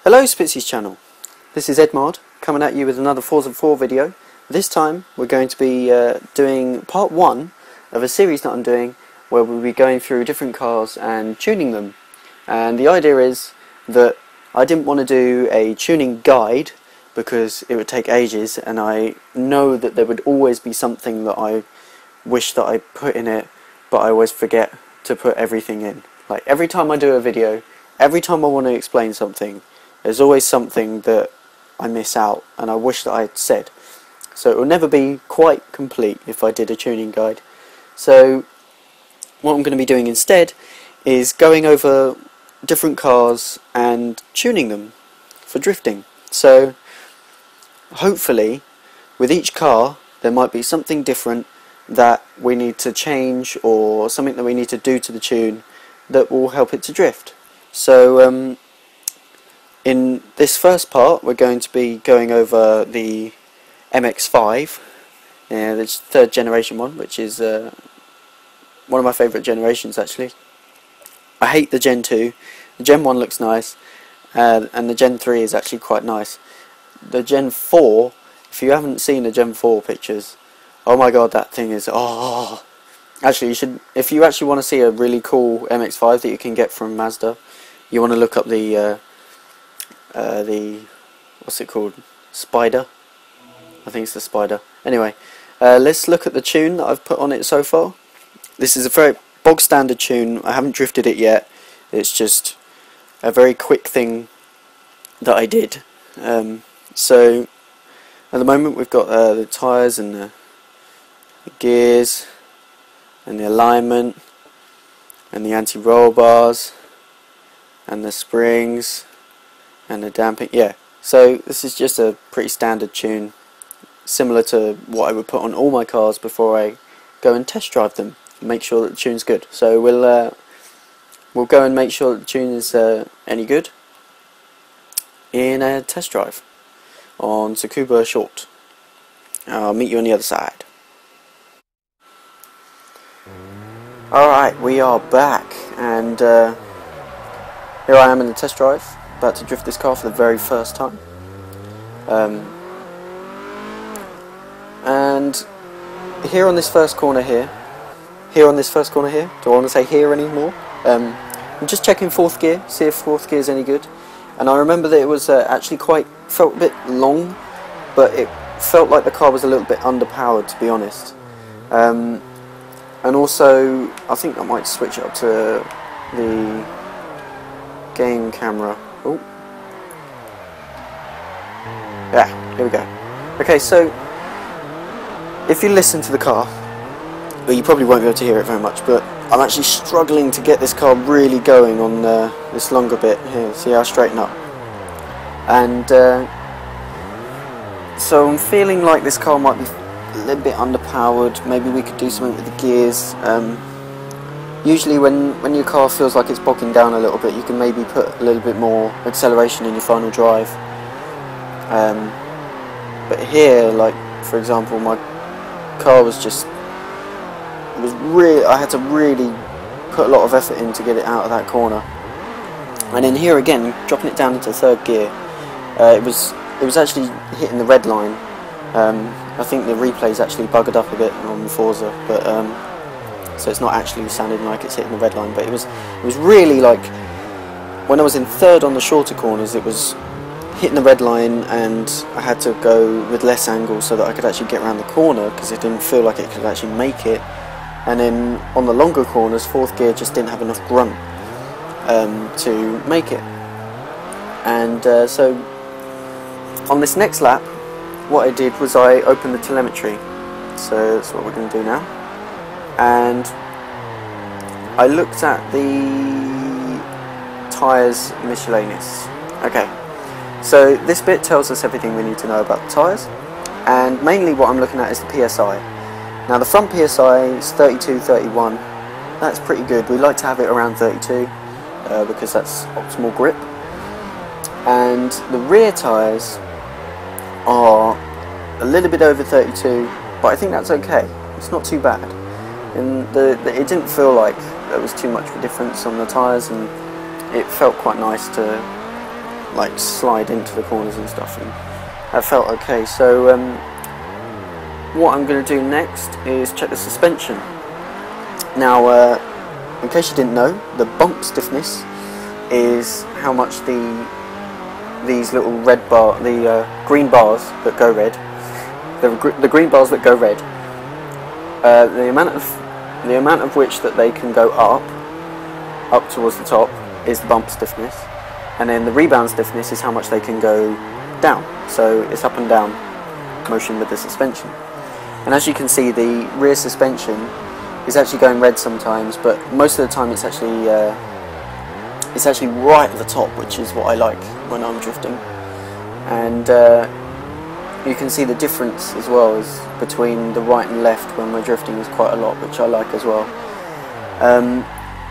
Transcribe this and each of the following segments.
Hello Spitzy's channel, this is Edmard coming at you with another Forza 4 video. This time we're going to be doing part 1 of a series that I'm doing where we'll be going through different cars and tuning them. And the idea is that I didn't want to do a tuning guide because it would take ages, and I know that there would always be something that I wish that I put in it, but I always forget to put everything in. Like every time I do a video, every time I want to explain something, there's always something that I miss out and I wish that I had said. So it will never be quite complete if I did a tuning guide. So what I'm going to be doing instead is going over different cars and tuning them for drifting. So hopefully with each car there might be something different that we need to change, or something that we need to do to the tune that will help it to drift. So in this first part we're going to be going over the MX-5, the third generation one, which is one of my favourite generations actually. I hate the Gen 2, the Gen 1 looks nice, and the Gen 3 is actually quite nice. The Gen 4, if you haven't seen the Gen 4 pictures, oh my god, that thing is, oh! Actually, you should, if you actually want to see a really cool MX-5 that you can get from Mazda, you want to look up the what's it called? Spider? I think it's the Spider. Anyway, let's look at the tune that I've put on it so far. This is a very bog standard tune. I haven't drifted it yet. It's just a very quick thing that I did. So at the moment we've got the tyres and the gears and the alignment and the anti-roll bars and the springs and the damping. Yeah, so this is just a pretty standard tune, similar to what I would put on all my cars before I go and test drive them and make sure that the tune's good. So we'll go and make sure that the tune is any good in a test drive on Tsukuba Short. I'll meet you on the other side. Alright, we are back, and here I am in the test drive, about to drift this car for the very first time. And here on this first corner here, do I want to say here anymore? I'm just checking fourth gear, see if fourth gear is any good. And I remember that it was actually felt a bit long, but it felt like the car was a little bit underpowered, to be honest. And also, I think I might switch it up to the game camera. Oh, yeah, here we go. Okay, so if you listen to the car, well, you probably won't be able to hear it very much, but I'm actually struggling to get this car really going on this longer bit here. See how I straighten up? And so I'm feeling like this car might be a little bit underpowered. Maybe we could do something with the gears. Usually when your car feels like it's bogging down a little bit, you can maybe put a little bit more acceleration in your final drive. But here, like for example, my car was just, I had to really put a lot of effort in to get it out of that corner. And then here again, dropping it down into third gear, it was actually hitting the red line. I think the replay's actually buggered up a bit on the Forza, but so it's not actually sounding like it's hitting the red line. But it was really like, when I was in third on the shorter corners, it was hitting the red line, and I had to go with less angle so that I could actually get around the corner, because it didn't feel like it could actually make it. And then on the longer corners, fourth gear just didn't have enough grunt to make it. And so on this next lap, what I did was I opened the telemetry. So that's what we're going to do now. And I looked at the tyres miscellaneous. Okay, so this bit tells us everything we need to know about the tyres, and mainly what I'm looking at is the PSI. Now the front PSI is 32, 31. That's pretty good. We like to have it around 32 because that's optimal grip. And the rear tyres are a little bit over 32, but I think that's okay. It's not too bad. And it didn't feel like there was too much of a difference on the tyres, and it felt quite nice to like slide into the corners and stuff, and that felt okay. So what I'm going to do next is check the suspension. Now, in case you didn't know, the bump stiffness is how much these little red green bars that go red, the green bars that go red, the amount of which that they can go up towards the top is the bump stiffness, and then the rebound stiffness is how much they can go down. So it's up and down motion with the suspension. And as you can see, the rear suspension is actually going red sometimes, but most of the time it's actually right at the top, which is what I like when I'm drifting. And you can see the difference as well as between the right and left when we're drifting is quite a lot, which I like as well.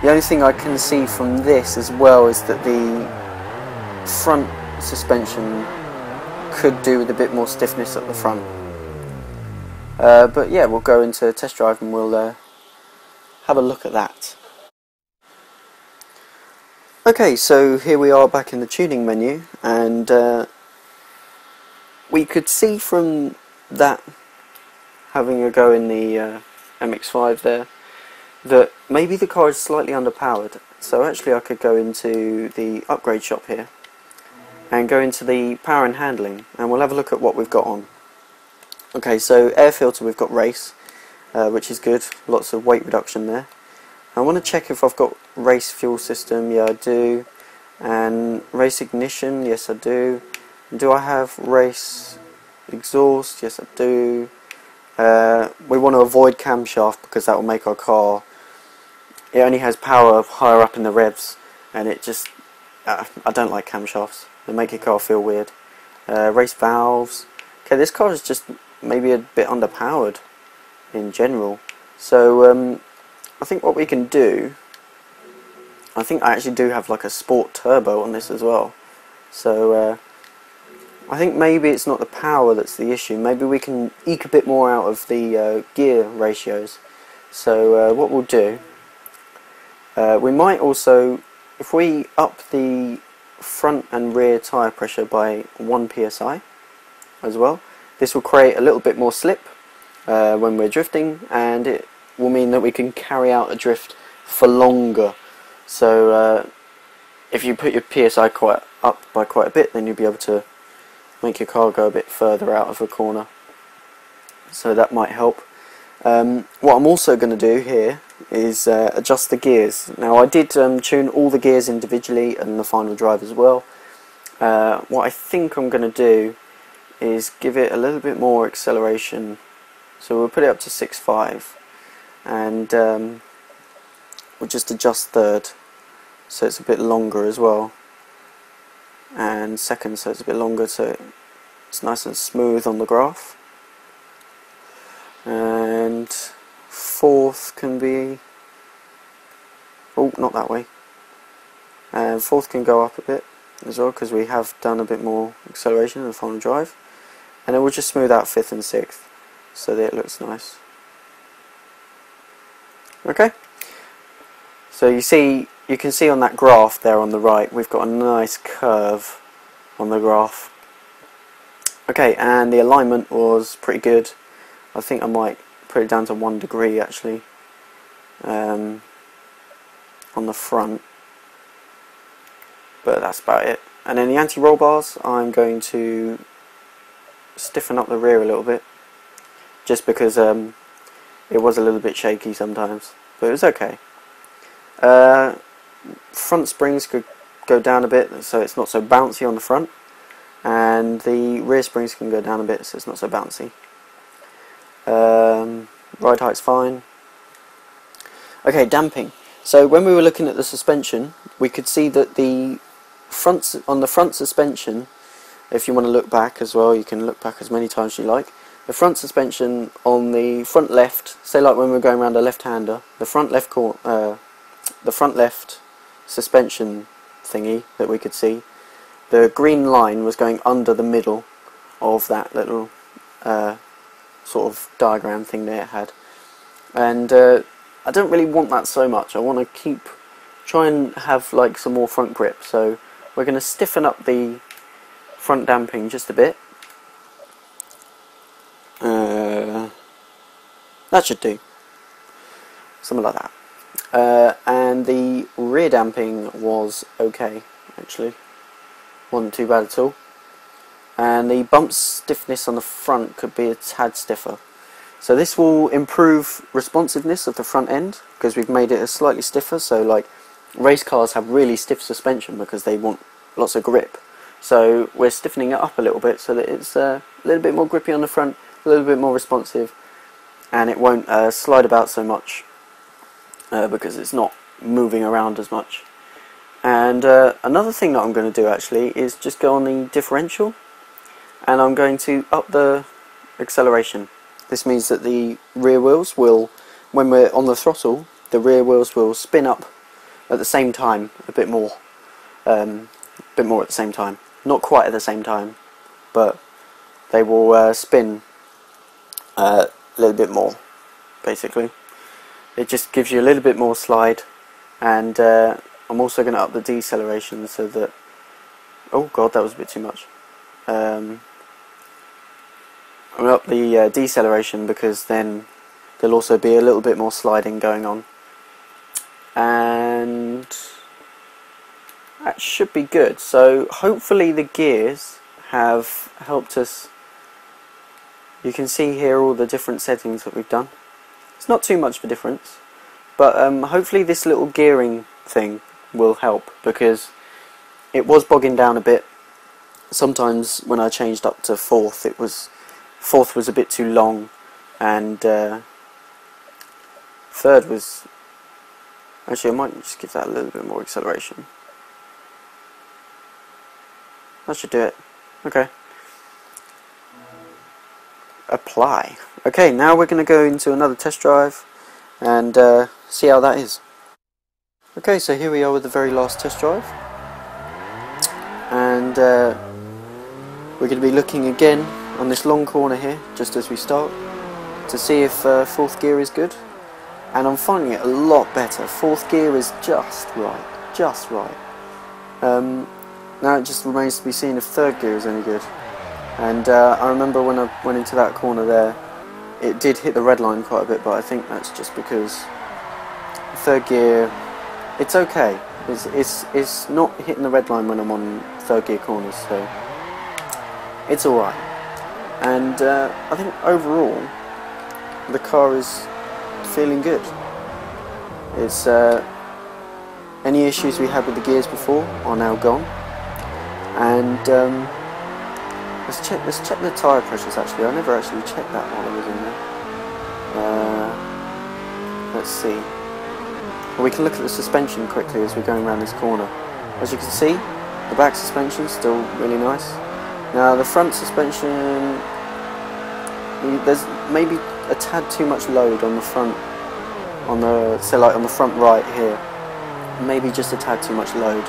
The only thing I can see from this as well is that the front suspension could do with a bit more stiffness at the front. But yeah, we'll go into test drive and we'll have a look at that. Okay, so here we are back in the tuning menu, and we could see from that, having a go in the MX-5 there, that maybe the car is slightly underpowered. So actually I could go into the upgrade shop here and go into the power and handling, and we'll have a look at what we've got on. Okay, so air filter we've got race, which is good, lots of weight reduction there. I want to check if I've got race fuel system. Yeah, I do. And race ignition, yes I do. Do I have race exhaust? Yes I do. We want to avoid camshaft because that will make our car, it only has power higher up in the revs, and it just, I don't like camshafts, they make your car feel weird. Race valves. Okay, this car is just maybe a bit underpowered in general, so I think what we can do, I think I actually do have like a sport turbo on this as well, so I think maybe it's not the power that's the issue. Maybe we can eke a bit more out of the gear ratios. So what we'll do, we might also, if we up the front and rear tyre pressure by 1 psi as well, this will create a little bit more slip when we're drifting, and it will mean that we can carry out a drift for longer. So if you put your PSI up by quite a bit, then you'll be able to make your car go a bit further out of a corner. So that might help. What I'm also going to do here is adjust the gears. Now I did tune all the gears individually and the final drive as well. What I think I'm going to do is give it a little bit more acceleration. So we'll put it up to 6.5, and we'll just adjust third so it's a bit longer as well, and second so it's a bit longer, so it's nice and smooth on the graph. And fourth can be, oh, not that way, and fourth can go up a bit as well because we have done a bit more acceleration in the final drive. And then we'll just smooth out fifth and sixth so that it looks nice. Okay, so you can see on that graph there on the right, we've got a nice curve on the graph. Okay, and the alignment was pretty good. I think I might put it down to 1 degree actually on the front, but that's about it. And then the anti-roll bars, I'm going to stiffen up the rear a little bit, just because it was a little bit shaky sometimes, but it was okay. Front springs could go down a bit so it's not so bouncy on the front, and the rear springs can go down a bit so it's not so bouncy. Ride height's fine. Okay, damping. So when we were looking at the suspension, we could see that on the front suspension, if you want to look back as well, you can look back as many times as you like. The front suspension on the front left, say like when we're going around a left-hander, the front left suspension thingy that we could see, the green line was going under the middle of that little sort of diagram thing that it had, and I don't really want that so much. I want to try and have like some more front grip, so we're going to stiffen up the front damping just a bit. That should do. Something like that. And the rear damping was okay, actually. Wasn't too bad at all. And the bump stiffness on the front could be a tad stiffer. So this will improve responsiveness of the front end, because we've made it slightly stiffer. So like race cars have really stiff suspension because they want lots of grip. So we're stiffening it up a little bit so that it's a little bit more grippy on the front, a little bit more responsive, and it won't slide about so much because it's not moving around as much. And another thing that I'm going to do actually is just go on the differential, and I'm going to up the acceleration. This means that the rear wheels will, when we're on the throttle, the rear wheels will spin up at the same time a bit more at the same time. Not quite at the same time, but they will spin a little bit more, basically. It just gives you a little bit more slide, and I'm also going to up the deceleration so that... Oh god, that was a bit too much. I'm going to up the deceleration because then there'll also be a little bit more sliding going on. And that should be good. So hopefully the gears have helped us. You can see here all the different settings that we've done. It's not too much of a difference, but hopefully this little gearing thing will help, because it was bogging down a bit. Sometimes when I changed up to fourth was a bit too long, and third was... Actually, I might just give that a little bit more acceleration. That should do it. Okay. Apply. Okay, now we're going to go into another test drive and see how that is. Okay, so here we are with the very last test drive, and we're going to be looking again on this long corner here, just as we start, to see if fourth gear is good. And I'm finding it a lot better. Fourth gear is just right, just right. Now it just remains to be seen if third gear is any good. And I remember when I went into that corner there, it did hit the red line quite a bit, but I think that's just because third gear, it's okay. It's not hitting the red line when I'm on third gear corners, so it's alright. And I think overall the car is feeling good. It's any issues we had with the gears before are now gone, and let's check the tyre pressures. Actually, I never actually checked that while I was in there. Let's see. Well, we can look at the suspension quickly as we're going around this corner. As you can see, the back suspension is still really nice. Now the front suspension, there's maybe a tad too much load on the front, like on the front right here, maybe just a tad too much load,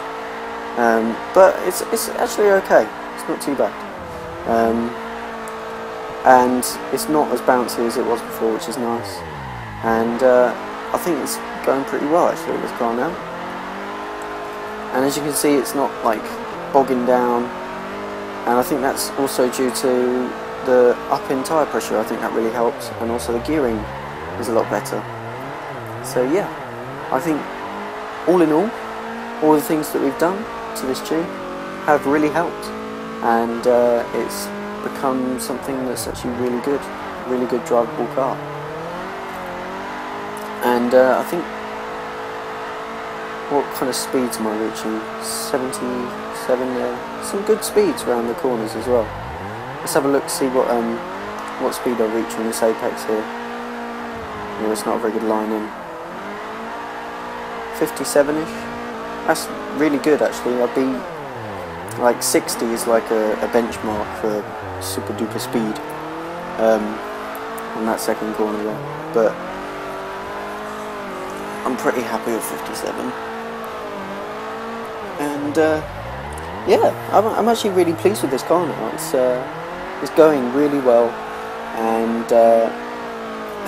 but it's actually okay. It's not too bad, and it's not as bouncy as it was before, which is nice. And I think it's going pretty well actually with this car now. And as you can see, it's not like bogging down, and I think that's also due to the up in tyre pressure. I think that really helps, and also the gearing is a lot better. So yeah, I think all in all the things that we've done to this tune have really helped, and it's become something that's actually really good drivable car. And I think, what kind of speeds am I reaching? 77 there. Some good speeds around the corners as well. Let's have a look, see what speed I reach on this apex here. No, it's not a very good line in. 57ish. That's really good actually. I'd be like 60 is like a benchmark for super duper speed on that second corner there. But I'm pretty happy with 57. And yeah, I'm actually really pleased with this car now. It's going really well, and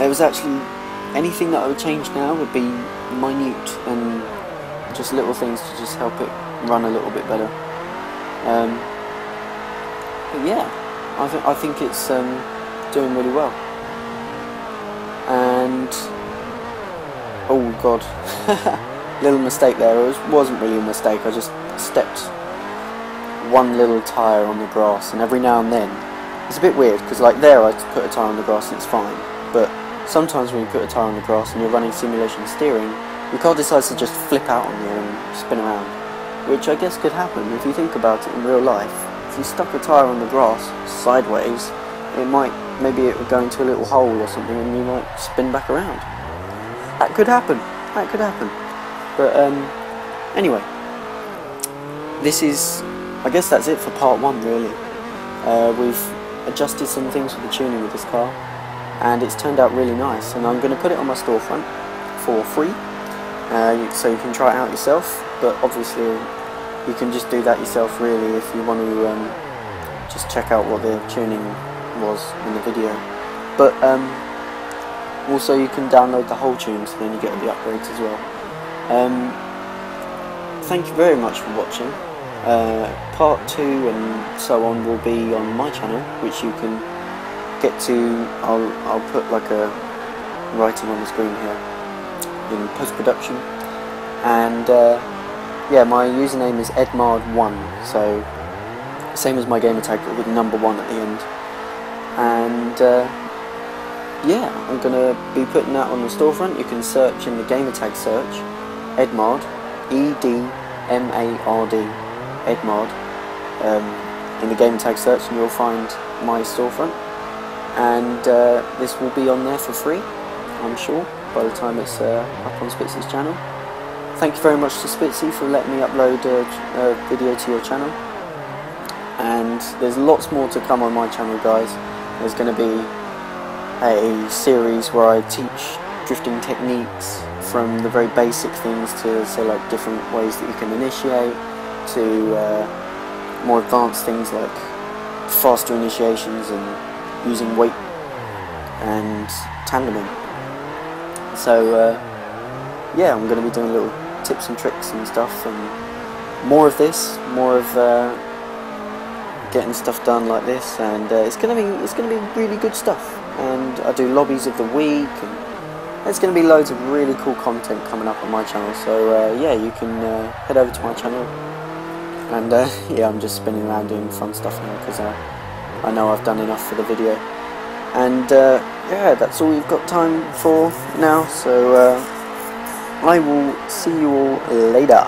it was actually anything that I would change now would be minute and just little things to just help it run a little bit better. But yeah, I think it's doing really well. And oh god, little mistake there. It wasn't really a mistake. I just stepped one little tyre on the grass, and every now and then it's a bit weird because like there I put a tyre on the grass and it's fine, but sometimes when you put a tyre on the grass and you're running simulation steering, your car decides to just flip out on you and spin around, which I guess could happen if you think about it in real life. If you stuck a tyre on the grass sideways, maybe it would go into a little hole or something and you might spin back around. That could happen. That could happen. But anyway, I guess that's it for part 1 really. We've adjusted some things for the tuning with this car, and it's turned out really nice, and I'm going to put it on my storefront for free, so you can try it out yourself. But obviously you can just do that yourself really if you want to just check out what the tuning was in the video. But also you can download the whole tune, so then you get all the upgrades as well. Thank you very much for watching. Part 2 and so on will be on my channel, which you can get to. I'll put like a writing on the screen here in post-production, and yeah, my username is Edmard1, so same as my gamer tag but with number 1 at the end. And yeah, I'm gonna be putting that on the storefront. You can search in the gamer tag search Edmard, E-D-M-A-R-D, Edmard, in the gamer tag search, and you'll find my storefront. And this will be on there for free, I'm sure, by the time it's up on Spitzy's channel. Thank you very much to Spitzy for letting me upload a video to your channel. And there's lots more to come on my channel, guys. There's going to be a series where I teach drifting techniques, from the very basic things to say like different ways that you can initiate, to more advanced things like faster initiations and using weight and tandeming. So yeah, I'm going to be doing little tips and tricks and stuff, and more of this, more of getting stuff done like this, and it's gonna be really good stuff. And I do lobbies of the week, and there's gonna be loads of really cool content coming up on my channel. So yeah, you can head over to my channel, and yeah, I'm just spinning around doing fun stuff now because I know I've done enough for the video. And yeah, that's all we've got time for now. So I will see you all later.